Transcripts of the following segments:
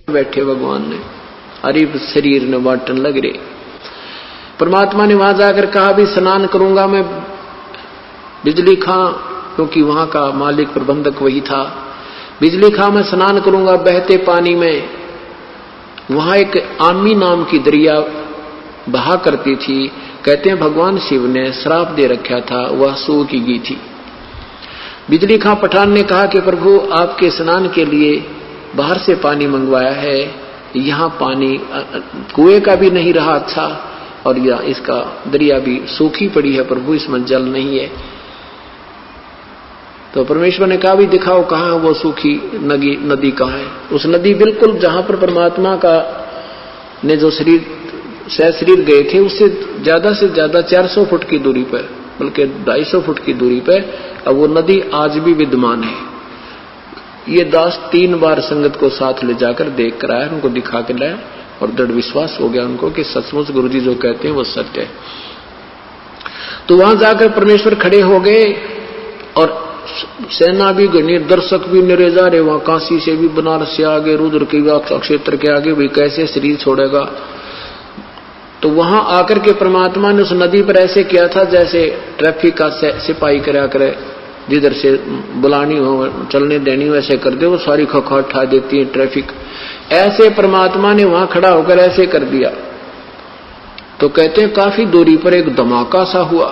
बैठे भगवान ने, अरे शरीर ने बांटन लग रहे। परमात्मा ने वहां जाकर कहा भी स्नान करूंगा मैं बिजली खां, क्योंकि वहां का मालिक प्रबंधक वही था। बिजली खां मैं स्नान करूंगा बहते पानी में। वहां एक आमी नाम की दरिया बहा करती थी। कहते हैं भगवान शिव ने श्राप दे रखा था, वह सूख की गई थी। बिजली खां पठान ने कहा कि प्रभु आपके स्नान के लिए बाहर से पानी मंगवाया है, यहाँ पानी कुएं का भी नहीं रहा अच्छा, और यह इसका दरिया भी सूखी पड़ी है प्रभु, इसमें जल नहीं है। तो परमेश्वर ने कहा भी दिखाओ कहाँ वो सूखी नदी कहाँ है। उस नदी बिल्कुल जहां पर परमात्मा का ने जो शरीर गए थे उससे ज्यादा 400 फुट की दूरी पर, बल्कि 250 फुट की दूरी पर अब वो नदी आज भी विद्यमान है। ये दास 3 बार संगत को साथ ले जाकर देख कर आया, उनको दिखा के लाया, और दृढ़ विश्वास हो गया उनको कि सचमुच गुरुजी जो कहते हैं वो सत्य है। तो वहां जाकर परमेश्वर खड़े हो गए, और सेना भी गणी, दर्शक भी निरे जा रहे। वहां काशी से भी, बनारस से आगे, रुद्र के क्षेत्र के आगे भी कैसे शरीर छोड़ेगा। तो वहां आकर के परमात्मा ने उस नदी पर ऐसे किया था जैसे ट्रैफिक का सिपाही करा करे, जिधर से बुलानी हो चलने देनी हो ऐसे कर दे, वो सारी खखा उठा देती है ट्रैफिक। ऐसे परमात्मा ने वहां खड़ा होकर ऐसे कर दिया। तो कहते हैं काफी दूरी पर एक धमाका सा हुआ,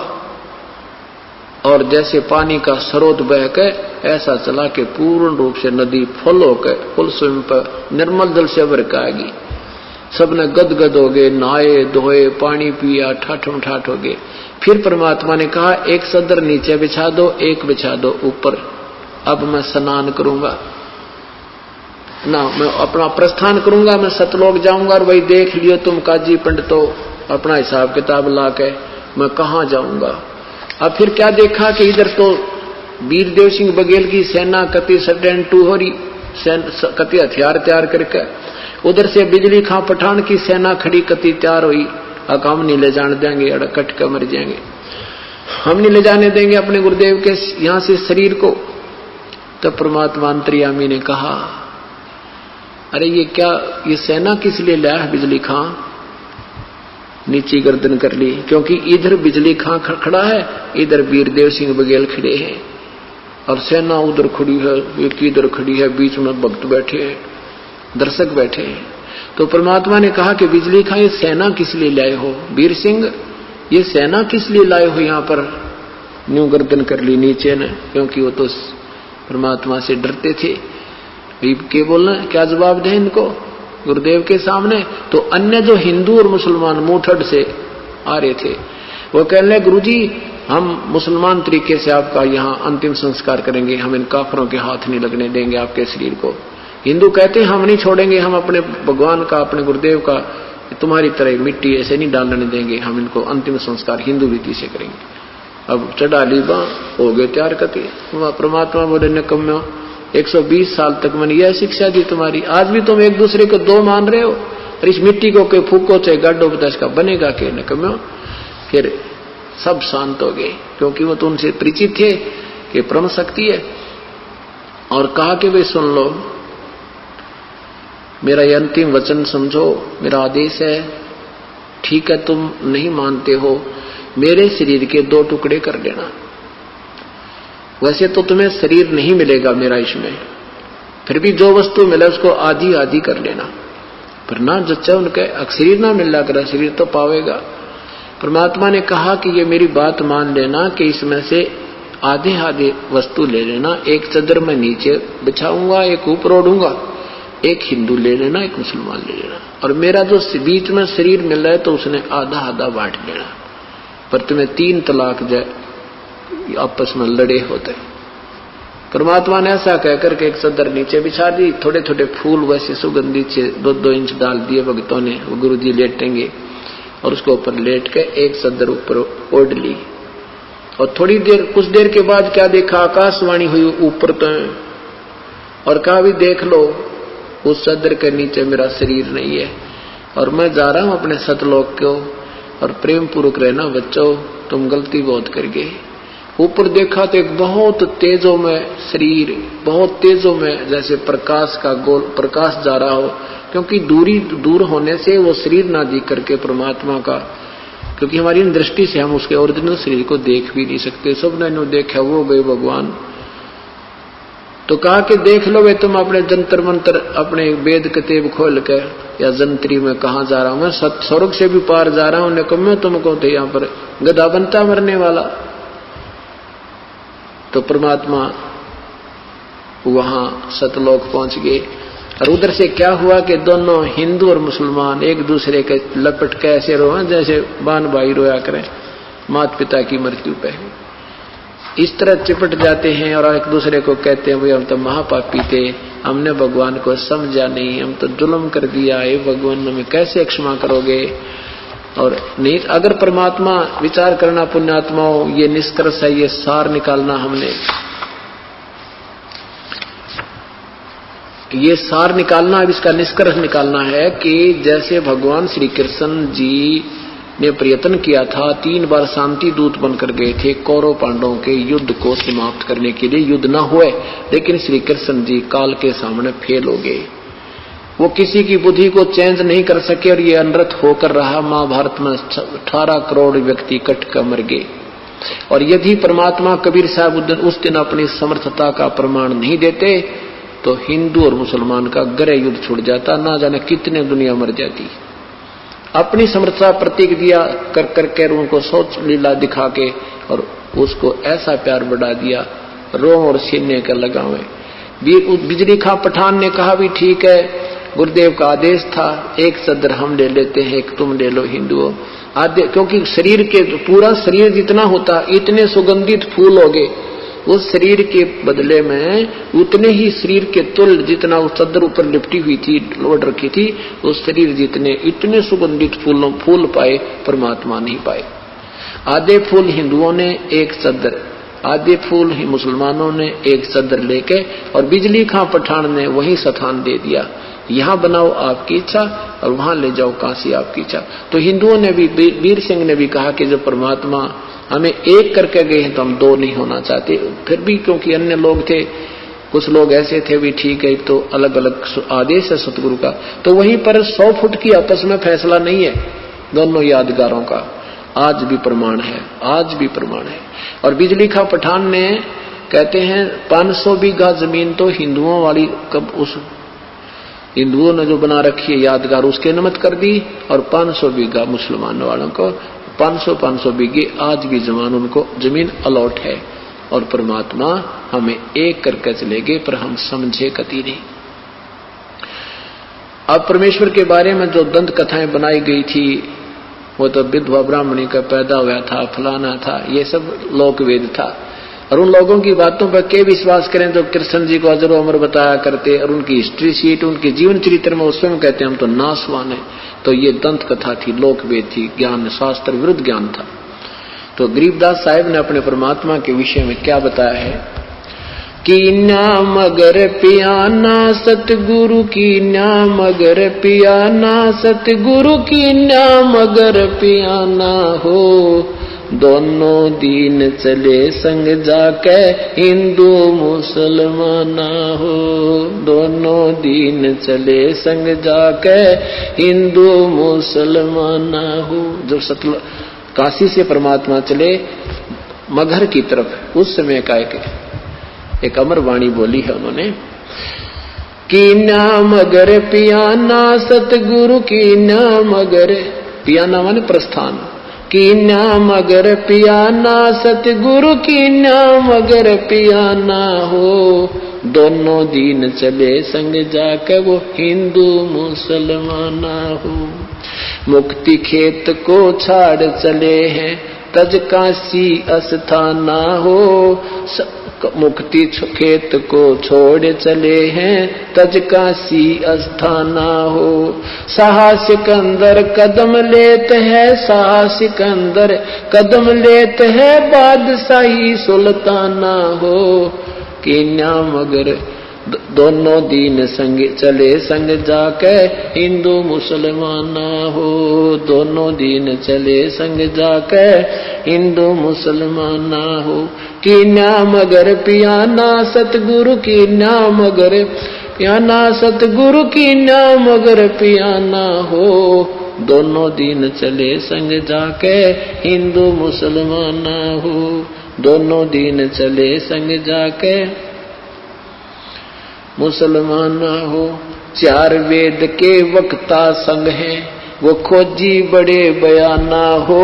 और जैसे पानी का स्रोत बह के ऐसा चला कि पूर्ण रूप से नदी फुल होकर फुल स्विम पर निर्मल जल से भर के आएगी। सबने गदगद हो गए, नहाए धोए, पानी पिया, ठाठम ठाठ हो गए। फिर परमात्मा ने कहा एक सदर नीचे बिछा दो, एक बिछा दो ऊपर, अब मैं स्नान करूंगा ना, मैं अपना प्रस्थान करूंगा, मैं सतलोक जाऊंगा। और वही देख लियो तुम काजी पंडितो, अपना हिसाब किताब ला के मैं कहां जाऊंगा। अब फिर क्या देखा कि इधर तो वीरदेव सिंह बघेल की सेना कति सडन टू हो रही, कति हथियार तैयार करके, उधर से बिजली खां पठान की सेना खड़ी कति तैयार हुई। हम नहीं ले जाने देंगे, अड़ कट कर मर जाएंगे, हम नहीं ले जाने देंगे अपने गुरुदेव के यहां से शरीर को। तब परमात्मा अंतर्यामी ने कहा अरे ये क्या, ये सेना किस लिए लाया है बिजली खां। नीची गर्दन कर ली, क्योंकि इधर बिजली खां खड़ा है, इधर वीरदेव सिंह बघेल खड़े हैं, और सेना उधर खड़ी है, एक इधर खड़ी है, बीच में भक्त बैठे हैं, दर्शक बैठे हैं। तो परमात्मा ने कहा कि बिजली खां ये सेना किस लिए लाए हो, वीर सिंह ये सेना किस लिए लाए हो यहाँ पर। न्यू गर्दन कर ली नीचे ने, क्योंकि वो तो परमात्मा से डरते थे। क्या बोलना, क्या जवाब दें इनको गुरुदेव के सामने। तो अन्य जो हिंदू और मुसलमान मुठड़ से आ रहे थे, वो कहने लगे गुरुजी हम मुसलमान तरीके से आपका यहाँ अंतिम संस्कार करेंगे, हम इन काफरों के हाथ नहीं लगने देंगे आपके शरीर को। हिंदू कहते हैं हम नहीं छोड़ेंगे, हम अपने भगवान का, अपने गुरुदेव का तुम्हारी तरह मिट्टी ऐसे नहीं डालने देंगे, हम इनको अंतिम संस्कार हिंदू रीति से करेंगे। अब चढ़ा ली बां, हो गए तैयार करते। परमात्मा बोले निकम्मो 120 साल तक मैंने यह शिक्षा दी तुम्हारी, आज भी तुम एक दूसरे को दो मान रहे हो, और इस मिट्टी को के फूको चाहे गाडो बता का बनेगा के निकम्मो। फिर सब शांत हो गए, क्योंकि वो तो उनसे परिचित थे कि परम शक्ति है। और कहा कि वे सुन लो, मेरा ये अंतिम वचन समझो, मेरा आदेश है, ठीक है तुम नहीं मानते हो, मेरे शरीर के 2 टुकड़े कर देना। वैसे तो तुम्हें शरीर नहीं मिलेगा मेरा इसमें, फिर भी जो वस्तु मिले उसको आधी आधी कर लेना, पर ना जच्चा उनके शरीर ना मिलना करा, शरीर तो पावेगा। परमात्मा ने कहा कि ये मेरी बात मान लेना कि इसमें से आधे आधे वस्तु ले लेना, एक चदर में नीचे बिछाऊंगा, एक ऊपर ओढ़ूंगा, एक हिंदू ले लेना, एक मुसलमान ले लेना, और मेरा जो बीच में शरीर मिल रहा है तो उसने आधा आधा बांट लेना। पर तुम्हें 3 तलाक जाए आपस में लड़े होते। परमात्मा ने ऐसा कहकर के एक चदर नीचे बिछा दी, थोड़े थोड़े फूल वैसे सुगंधित से 2-2 इंच डाल दिए भक्तों ने, वो गुरुजी लेटेंगे, और उसके ऊपर लेट के एक चदर ऊपर ओढ़ ली। और थोड़ी देर, कुछ देर के बाद क्या देखा, आकाशवाणी हुई ऊपर तो, और कहा भी देख लो उस चदर के नीचे मेरा शरीर नहीं है, और मैं जा रहा हूं अपने सतलोक को, और प्रेम पूर्वक रहना बच्चों, तुम गलती बहुत कर गए, ऊपर देखा तो एक बहुत तेजों में शरीर, बहुत तेजों में जैसे प्रकाश का गोल प्रकाश जा रहा हो, क्योंकि दूर होने से वो शरीर ना दिख करके परमात्मा का, क्योंकि हमारी दृष्टि से हम उसके ओरिजिनल शरीर को देख भी नहीं सकते। सबने नो देखा वो गए भगवान। तो कहा कि देख लो वे तुम अपने जंतर मंत्र अपने वेद कतेब खोल के या जंत्री में कहाँ जा रहा हूं मैं, स्वर्ग से भी पार जा रहा हूं। उन्हें कहा मैं तुमको थे यहाँ पर गधा बनता मरने वाला। तो परमात्मा वहां सतलोक पहुंच गए। और उधर से क्या हुआ कि दोनों हिंदू और मुसलमान एक दूसरे के लपट के ऐसे रोए जैसे बान भाई रोया करें माता पिता की मृत्यु पे। इस तरह चिपट जाते हैं और एक दूसरे को कहते हैं भाई हम तो महापापी थे, हमने भगवान को समझा नहीं, हम तो जुल्म कर दिया है, भगवान हमें कैसे क्षमा करोगे। और नहीं, अगर परमात्मा विचार करना पुण्यात्माओं, ये निष्कर्ष है, ये सार निकालना हमने, ये सार निकालना, अब इसका निष्कर्ष निकालना है कि जैसे भगवान श्री कृष्ण जी ने प्रयत्न किया था, 3 बार शांति दूत बनकर गए थे कौरव पांडवों के युद्ध को समाप्त करने के लिए, युद्ध न हुए, लेकिन श्री कृष्ण जी काल के सामने फेल हो गए। वो किसी की बुद्धि को चेंज नहीं कर सके और ये अनर्थ होकर रहा। महाभारत में 18 करोड़ व्यक्ति कट कर मर गए। और यदि परमात्मा कबीर साहब उस दिन अपनी समर्थता का प्रमाण नहीं देते तो हिंदू और मुसलमान का गहरा युद्ध छूट जाता, ना जाने कितने दुनिया मर जाती। अपनी समर्थता प्रतीक दिया कर करके उनको सोच लीला दिखा के और उसको ऐसा प्यार बढ़ा दिया, रोम और सीने का लगावे। बिजली खां पठान ने कहा भी ठीक है, गुरुदेव का आदेश था, एक सदर हम ले लेते हैं, एक तुम ले लो हिंदुओं। क्योंकि शरीर के पूरा शरीर जितना होता इतने सुगंधित फूल हो गए, उस शरीर के बदले में उतने ही शरीर के तुल जितना उस चद्दर ऊपर लिपटी हुई थी, लोड रखी थी, उस शरीर जितने इतने सुगंधित फूल पाए परमात्मा नहीं पाए। आधे फूल हिंदुओं ने एक चद्दर, आधे फूल ही मुसलमानों ने एक चद्दर लेके, और बिजली खां पठान ने वही स्थान दे दिया, यहाँ बनाओ आपकी इच्छा और वहां ले जाओ काशी आपकी इच्छा। तो हिंदुओं ने भी, वीर सिंह ने भी कहा कि जब परमात्मा हमें एक करके गए हैं तो हम 2 नहीं होना चाहते। फिर भी क्योंकि अन्य लोग थे, कुछ लोग ऐसे थे भी ठीक है, तो अलग अलग आदेश है सतगुरु का, तो वहीं पर 100 फुट की आपस में फैसला नहीं है दोनों यादगारों का। आज भी प्रमाण है, आज भी प्रमाण है। और बिजली खां पठान ने कहते हैं 500 बीघा जमीन तो हिंदुओं वाली, कब उस हिंदुओं ने जो बना रखी है यादगार, उसके नमत कर दी, और 500 बीघा मुसलमान वालों को, 500 बीघे आज भी जमान उनको जमीन अलॉट है। और परमात्मा हमें एक करके चले गए, पर हम समझे कति नहीं। अब परमेश्वर के बारे में जो दंत कथाएं बनाई गई थी, वो तो विधवा ब्राह्मणी का पैदा हुआ था, फलाना था, ये सब लोक वेद था। और उन लोगों की बातों पर के विश्वास करें जो कृष्ण जी को अजर अमर बताया करते, और उनकी हिस्ट्री शीट, उनके जीवन चरित्र में उसमें कहते हैं हम तो नासवान है। तो ये दंत कथा थी, लोक वेद थी, ज्ञान शास्त्र विरुद्ध ज्ञान था। तो गरीबदास साहिब ने अपने परमात्मा के विषय में क्या बताया है कि नाम अगर पियाना सतगुरु की, नाम अगर पियाना सतगुरु की, नाम अगर पियाना हो, दोनों दीन चले संग जाके हिंदू मुसलमाना हो, दोनों दीन चले संग जाके हिंदू मुसलमाना हो। जब काशी से परमात्मा चले मगहर की तरफ, उस समय का एक अमर वाणी बोली है उन्होंने कि नाम अगर पियाना सतगुरु की, नाम अगर पियाना माने प्रस्थान, की नाम अगर पियाना सतगुरु की, नाम अगर पियाना हो, दोनों दीन चले संग जाकर वो हिंदू मुसलमाना हो। मुक्ति खेत को छाड़ चले हैं तज काशी अस्थाना हो, मुक्ति खेत को छोड़ चले हैं तज काशी अस्थाना हो। साहस सिकंदर कदम लेत है, साहस सिकंदर कदम लेत है, बादशाही सुल्ताना हो, कि नाम अगर दोनों दीन संग चले संग जाके हिंदू मुसलमान हो। दोनों दीन चले संग जाके हिंदू मुसलमान हो। की नाम अगर पियाना सतगुरु की नाम अगर पियाना सतगुरु की नाम अगर पियाना हो। दोनों दीन चले संग जाके हिंदू मुसलमान हो। दोनों दीन चले संग जाके मुसलमान हो। चार वेद के वक्ता संग हैं वो खोजी बड़े बयाना हो।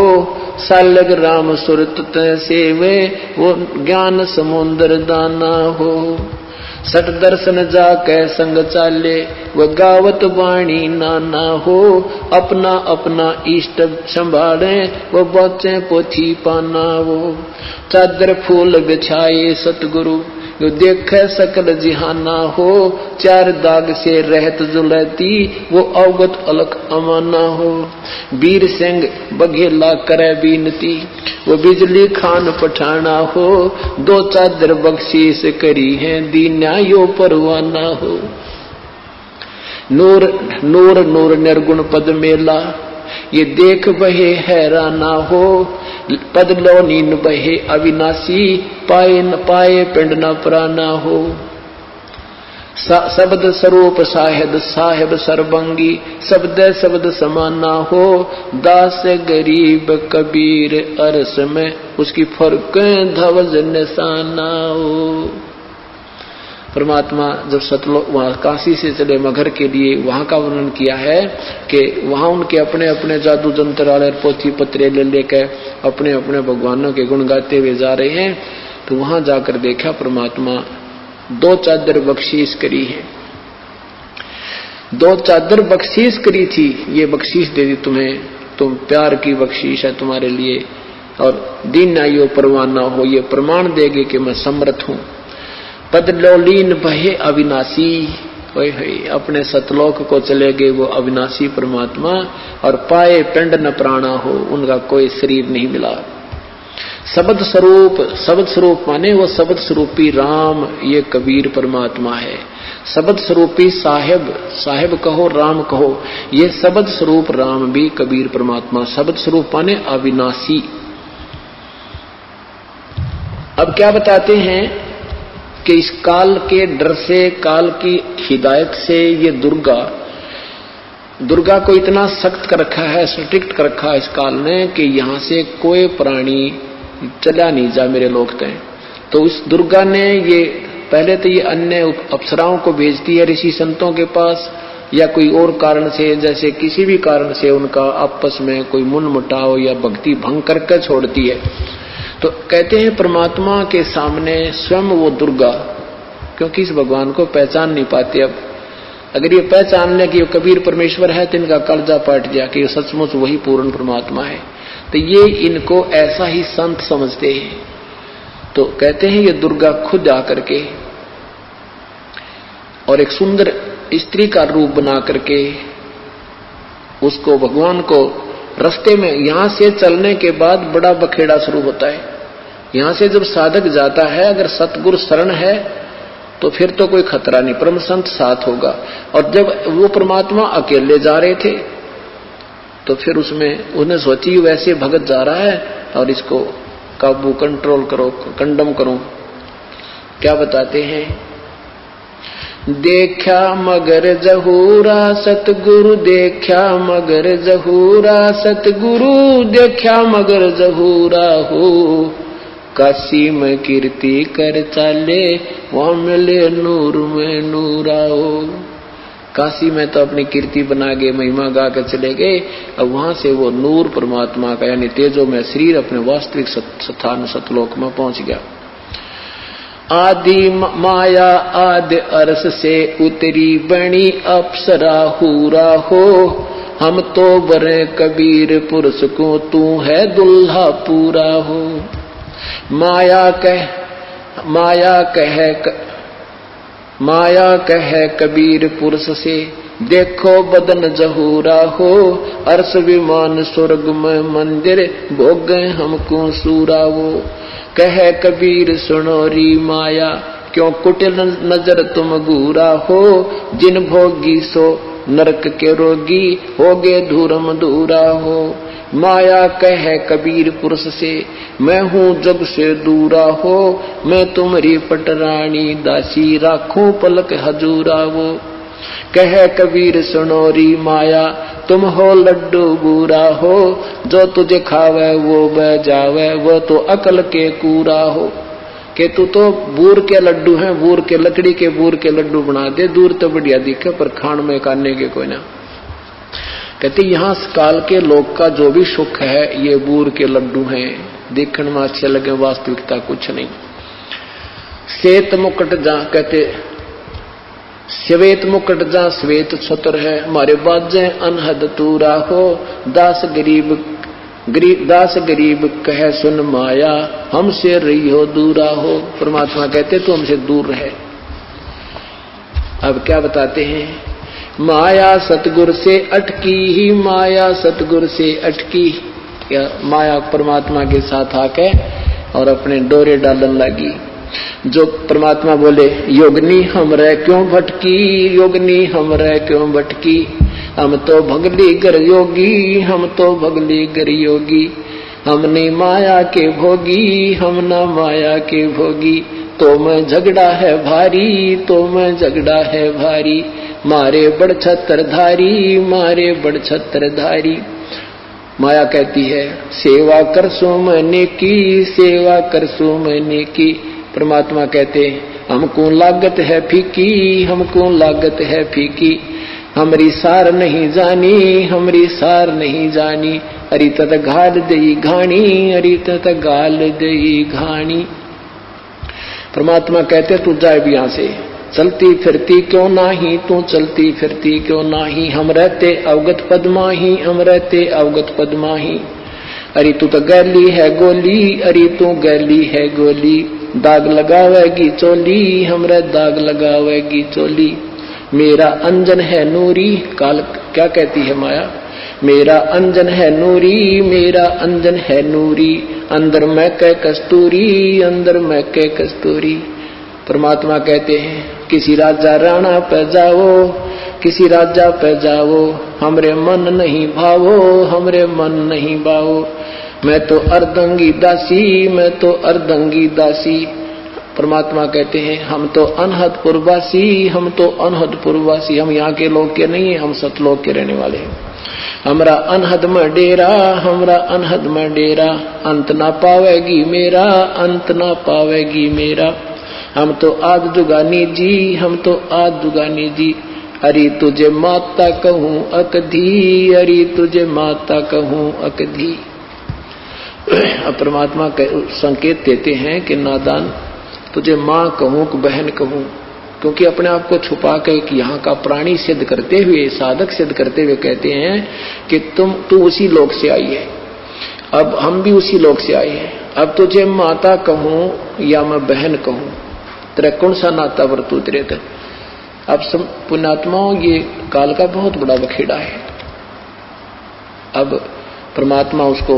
सालग राम सुरत सेवे वो ज्ञान समुद्र दाना हो। सठ दर्शन जाके संग चाले वो गावत वाणी नाना हो। अपना अपना इष्ट संभाले वो बचे पोथी पाना हो। चादर फूल बिछाए सतगुरु जो देखे सकल जिहाना हो। चार दाग से रहत जुलती वो अवगत अलख अमाना हो। वीर सिंह बघेला करे बीनती वो बिजली खान पठाना हो। दो चादर बख्शीश करी है दीन्या यो परवाना हो। नूर नूर नूर निर्गुण पद मेला ये देख बहे हैराना हो। पद लो नीन बहे अविनाशी पाए न पाए पिंड न प्राना हो। शब्द स्वरूप साहेब साहेब सर्वंगी शब्द शब्द समाना हो। दास गरीब कबीर अरस में उसकी फर्क धवज निशाना हो। परमात्मा जब सतलोक वहां काशी से चले मगहर के लिए वहां का वर्णन किया है कि वहां उनके अपने अपने जादू जंत्र वाले पोथी पत्रे ले लेकर अपने अपने भगवानों के गुण गाते हुए जा रहे हैं। तो वहां जाकर देखा परमात्मा दो चादर बख्शीश करी है। दो चादर बख्शीश करी थी, ये बख्शीश दे दी तुम्हें, तुम प्यार की बख्शीश है तुम्हारे लिए। और दीन आयो परवाना हो, ये प्रमाण देगे कि मैं समर्थ हूं। पद लोलीन बहे अविनाशी अपने सतलोक को चले गए वो अविनाशी परमात्मा। और पाए पिंड न प्राणा हो, उनका कोई शरीर नहीं मिला। शब्द स्वरूप माने वो शब्द स्वरूपी राम, ये कबीर परमात्मा है। शब्द स्वरूपी साहेब कहो राम कहो, ये शब्द स्वरूप राम भी कबीर परमात्मा। शब्द स्वरूप माने अविनाशी। अब क्या बताते हैं कि इस काल के डर से, काल की हिदायत से ये दुर्गा को इतना सख्त कर रखा है, स्ट्रिक्ट कर रखा है इस काल ने कि यहां से कोई प्राणी चला नहीं जा मेरे लोग तय। तो इस दुर्गा ने ये पहले तो ये अन्य अप्सराओं को भेजती है ऋषि संतों के पास, या कोई और कारण से, जैसे किसी भी कारण से उनका आपस में कोई मुटाव या भक्ति भंग करके छोड़ती है। तो कहते हैं परमात्मा के सामने स्वयं वो दुर्गा, क्योंकि इस भगवान को पहचान नहीं पाते। अब अगर ये पहचान ले कि ये कबीर परमेश्वर है तो इनका कलजा पाट गया कि ये सचमुच वही पूर्ण परमात्मा है। तो ये इनको ऐसा ही संत समझते हैं। तो कहते हैं ये दुर्गा खुद आकर के और एक सुंदर स्त्री का रूप बना करके उसको भगवान को रास्ते में, यहां से चलने के बाद बड़ा बखेड़ा शुरू होता है। यहां से जब साधक जाता है, अगर सतगुरु शरण है तो फिर तो कोई खतरा नहीं, परम संत साथ होगा। और जब वो परमात्मा अकेले जा रहे थे तो फिर उसमें उन्हें सोची वैसे भगत जा रहा है और इसको काबू कंट्रोल करो, कंडम करो। क्या बताते हैं, देखा मगर जहूरा सतगुरु, देखा मगर जहूरा सतगुरु, देखा मगर जहूरा हो। काशी में कीर्ति कर चाले वहां मिले नूर में नूरा हो। काशी में तो अपनी कीर्ति बना के महिमा गा कर चले गए, अब वहां से वो नूर परमात्मा का यानी तेजो में शरीर अपने वास्तविक स्थान सतलोक में पहुंच गया। आदि माया आदि अरस से उतरी बनी अप्सरा हूरा हो। हम तो बरे कबीर पुरुष को तू है दुल्हा पूरा हो। माया कह कबीर पुरुष से देखो बदन जहूरा हो। अर्श विमान स्वर्ग में मंदिर भोग हमको सूरा वो। कह कबीर सुनोरी माया क्यों कुटिल नजर तुम घूरा हो, जिन भोगी सो नरक के रोगी, होगे धूरम धूरा हो। माया कह कबीर पुरुष से, मैं हूँ जग से दूरा हो, मैं तुम्हारी पटरानी दासी, राखूं पलक हजूरा वो। कह कबीर सुनोरी माया, तुम हो लड्डू बूरा हो, जो तुझे खावे वो बह जावे, वो तो अकल के कूरा हो। कि तू तो बूर के लड्डू हैं, बूर के लकड़ी के बूर के लड्डू बना दे, दूर तो बढ़िया दिखे पर खान में काटने के कोई ना। कहते यहाँ काल के लोग का जो भी सुख है ये बूर के लड्डू हैं, देखने में अच्छे लगे, वास्तविकता कुछ नहीं। श्वेत मुकुट जहाँ कहते श्वेत मुकुट जहाँ श्वेत छत्र है, हमारे बाजे अनहद तूरा हो, दास गरीब कहे सुन माया, हमसे रही हो दूरा हो। परमात्मा कहते तो हमसे दूर रहे। अब क्या बताते हैं, माया सतगुरु से अटकी ही, माया सतगुरु से अटकी। या माया परमात्मा के साथ आके और अपने डोरे डालन लगी। जो परमात्मा बोले योगनी हमरे क्यों भटकी, योगनी हमरे क्यों भटकी, हम तो भगली गर योगी, हम तो भगली गर योगी, हमने माया के भोगी, हम ना माया के भोगी, तो मैं झगड़ा है भारी, तो मैं झगड़ा है भारी, मारे बड़ छत्रधारी, मारे बड़ छत्रधारी। माया कहती है सेवा कर सो मैंने की, सेवा कर सो मैंने की। परमात्मा कहते हमको लागत है फीकी, हमको लागत है फीकी, हमरी सार नहीं जानी, हमरी सार नहीं जानी, अरी तत गाल दई घाणी, अरी तत गाल दई घाणी। परमात्मा कहते तू जाए भी यहां से, चलती फिरती क्यों नाही, तू चलती फिरती क्यों नाही, हम रहते अवगत पद्माही, हम रहते अवगत पद्माही। अरे तू तो गैली है गोली, अरे तू गैली है गोली, दाग लगावेगी चोली, हमरे दाग लगावेगी चोली। मेरा अंजन है नूरी, काल क्या कहती है माया, मेरा अंजन है नूरी, मेरा अंजन है नूरी, अंदर मैं कै कस्तूरी, अंदर मैं कै कस्तूरी। परमात्मा कहते हैं किसी राजा राणा पे जाओ, किसी राजा पे जाओ, हमरे मन नहीं भावो, हमरे मन नहीं भावो, मैं तो अर्धंगी दासी, मैं तो अर्धंगी दासी। परमात्मा कहते हैं हम तो अनहदपुर वासी, हम तो अनहदपुर वासी, हम यहाँ के लोग के नहीं, हम सतलोक के रहने वाले हैं। हमरा अनहद में डेरा, हमरा अनहद में डेरा, अंत ना पावेगी मेरा, अंत ना पावेगी मेरा। हम तो आद जुगानी जी, हम तो आद जुगानी जी, अरे तुझे माता कहूँ अकधी, अरे तुझे माता कहूँ अकधी। अब परमात्मा संकेत देते हैं कि नादान तुझे माँ कहूँ कि बहन कहूँ, क्योंकि अपने आप को छुपा के कि यहाँ का प्राणी सिद्ध करते हुए, साधक सिद्ध करते हुए कहते हैं कि तू उसी लोक से आई है, अब हम भी उसी लोक से आए हैं। अब तुझे माता कहूँ या मैं बहन कहूँ, तेरा कौन सा नाता वर्तू तेरे तक। अब पुण्यात्माओं ये काल का बहुत बड़ा बखेड़ा है। अब परमात्मा उसको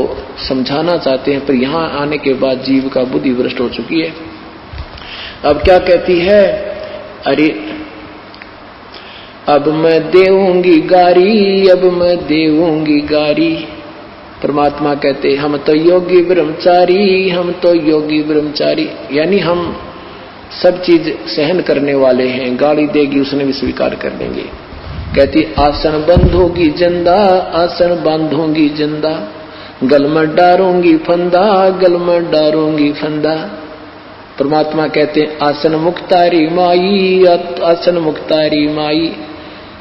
समझाना चाहते हैं, पर यहाँ आने के बाद जीव का बुद्धि भ्रष्ट हो चुकी है। अब क्या कहती है, अरे अब मैं देऊंगी गारी, अब मैं देऊंगी गारी। परमात्मा कहते हम तो योगी ब्रह्मचारी, हम तो योगी ब्रह्मचारी, यानी हम सब चीज सहन करने वाले हैं, गाली देगी उसने भी स्वीकार कर लेंगे। कहती आसन बंधोगी जिंदा, आसन बांधूंगी जिंदा, गल में डारूंगी फंदा, गल में डारूंगी फंदा। परमात्मा कहते आसन मुक्तारी माई, आसन मुक्तारी माई,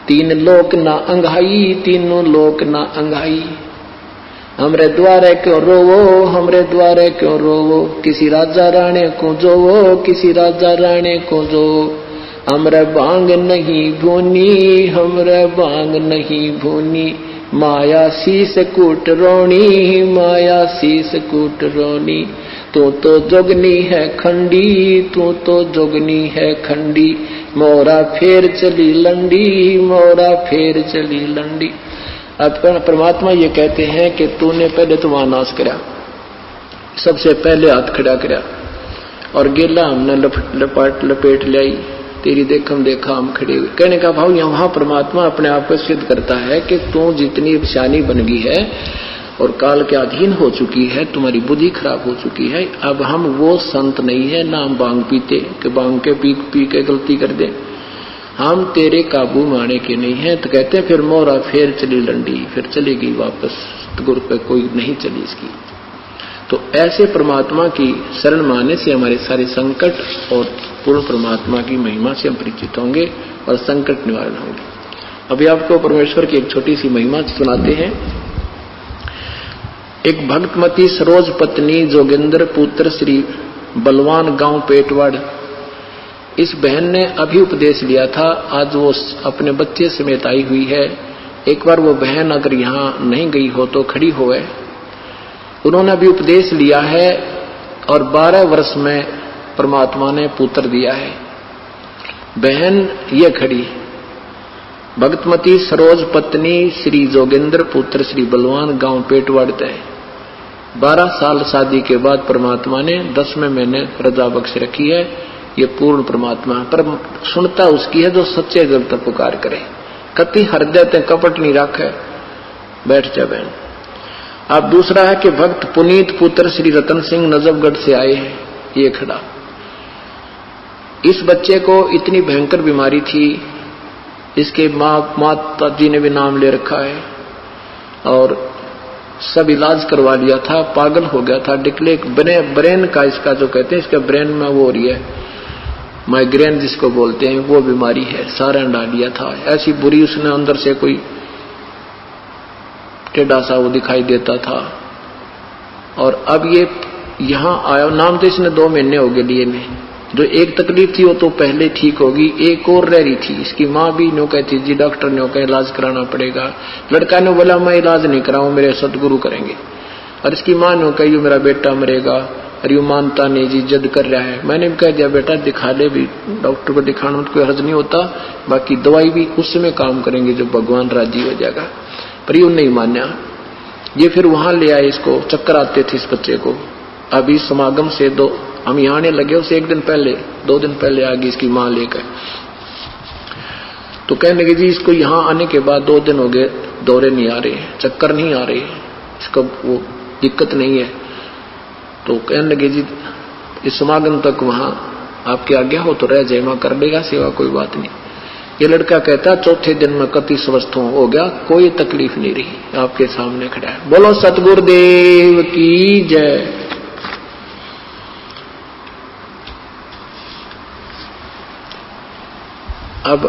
तीन लोक ना अंघाई, तीनों लोक ना अंघाई। हमरे द्वारे क्यों रोवो, हमरे द्वारे क्यों रोवो, किसी राजा राणे को जोवो, किसी राजा राणे को जोवो। हमरे बांग नहीं भूनी, हमरे बांग नहीं भूनी, माया शीस कूट रोनी, माया शीस कूट रोनी। तू तो जोगनी है खंडी, तू तो जोगनी है खंडी, मोरा फेर चली लंडी, मोरा फेर चली लंडी। अब परमात्मा ये कहते हैं कि तूने पहले तो वहां नाश करा, सबसे पहले हाथ खड़ा करा, और गेला हमने लपेट लाई, तेरी देखम देखा हम खड़े हुए। कहने का भाव यहाँ परमात्मा अपने आप को सिद्ध करता है कि तू जितनी शानी बन गई है और काल के अधीन हो चुकी है, तुम्हारी बुद्धि खराब हो चुकी है। अब हम वो संत नहीं है ना हम बांग पीते कि बांग के पी के गलती कर दे, हम तेरे काबू में आने के नहीं है। तो कहते हैं फिर मोरा फिर चली लंडी, फिर चलेगी वापस गुरु पे कोई नहीं चली इसकी। तो ऐसे परमात्मा की शरण माने से हमारे सारे संकट और पूर्ण परमात्मा की महिमा से हम परिचित होंगे और संकट निवारण होंगे। अभी आपको परमेश्वर की एक छोटी सी महिमा सुनाते हैं। एक भक्तमती सरोज पत्नी जोगिंदर पुत्र श्री बलवान गांव पेटवाड़, इस बहन ने अभी उपदेश लिया था। आज वो अपने बच्चे समेत आई हुई है। एक बार वो बहन अगर यहाँ नहीं गई हो तो खड़ी होवे। उन्होंने अभी उपदेश लिया है और 12 वर्ष में परमात्मा ने पुत्र दिया है। बहन ये खड़ी, भक्तमती सरोज पत्नी श्री जोगिंदर पुत्र श्री बलवान गांव पेटवाड़ तय। 12 साल शादी के बाद परमात्मा ने 10वें महीने रजा बख्श रखी है। ये पूर्ण परमात्मा पर सुनता उसकी है जो सच्चे दिल तक पुकार करे, कति हृदय ते कपट नहीं रखे। बैठ जा बहन। अब दूसरा है कि भक्त पुनीत पुत्र श्री रतन सिंह नजफगढ़ से आए हैं। ये खड़ा, इस बच्चे को इतनी भयंकर बीमारी थी, इसके माता जी ने भी नाम ले रखा है और सब इलाज करवा लिया था, पागल हो गया था। डिक्ले ब्रेन का इसका जो कहते हैं, इसका ब्रेन में वो हो रही है माइग्रेन जिसको बोलते हैं, वो बीमारी है। सारा डाल लिया था, ऐसी बुरी उसने अंदर से कोई टेढ़ा सा वो दिखाई देता था। और अब ये यहाँ आया, नाम तो इसने 2 महीने हो गए लिए में। जो एक तकलीफ थी वो तो पहले ठीक होगी, एक और रह रही थी। इसकी माँ भी न्यों कहती जी डॉक्टर न्यों कहे इलाज कराना पड़ेगा। लड़का ने बोला मैं इलाज नहीं कराऊं, मेरे सतगुरु करेंगे। और इसकी माँ न्यों कही मेरा बेटा मरेगा, अरे मानता नहीं जी, जिद कर रहा है। मैंने भी कह दिया बेटा दिखा ले भी, डॉक्टर को दिखाना में कोई हर्ज नहीं होता, बाकी दवाई भी उस समय काम करेंगे जब भगवान राजी हो जाएगा। पर यूं नहीं मान्या। ये फिर वहां ले आए इसको, चक्कर आते थे इस बच्चे को। अभी समागम से हम यहाँ आने लगे, उसे 1 दिन पहले 2 दिन पहले आ गई इसकी माँ लेकर। तो कहने लगे जी इसको यहाँ आने के बाद 2 दिन हो गए, दौरे नहीं आ रहे, चक्कर नहीं आ रहे, इसको वो दिक्कत नहीं है। तो कहने लगे जी इस समागम तक वहां आपकी आज्ञा हो तो रह जाए, वहां कर लेगा सेवा, कोई बात नहीं। ये लड़का कहता 4थे दिन में कति स्वस्थ हो गया, कोई तकलीफ नहीं रही, आपके सामने खड़ा है। बोलो सतगुरुदेव की जय। अब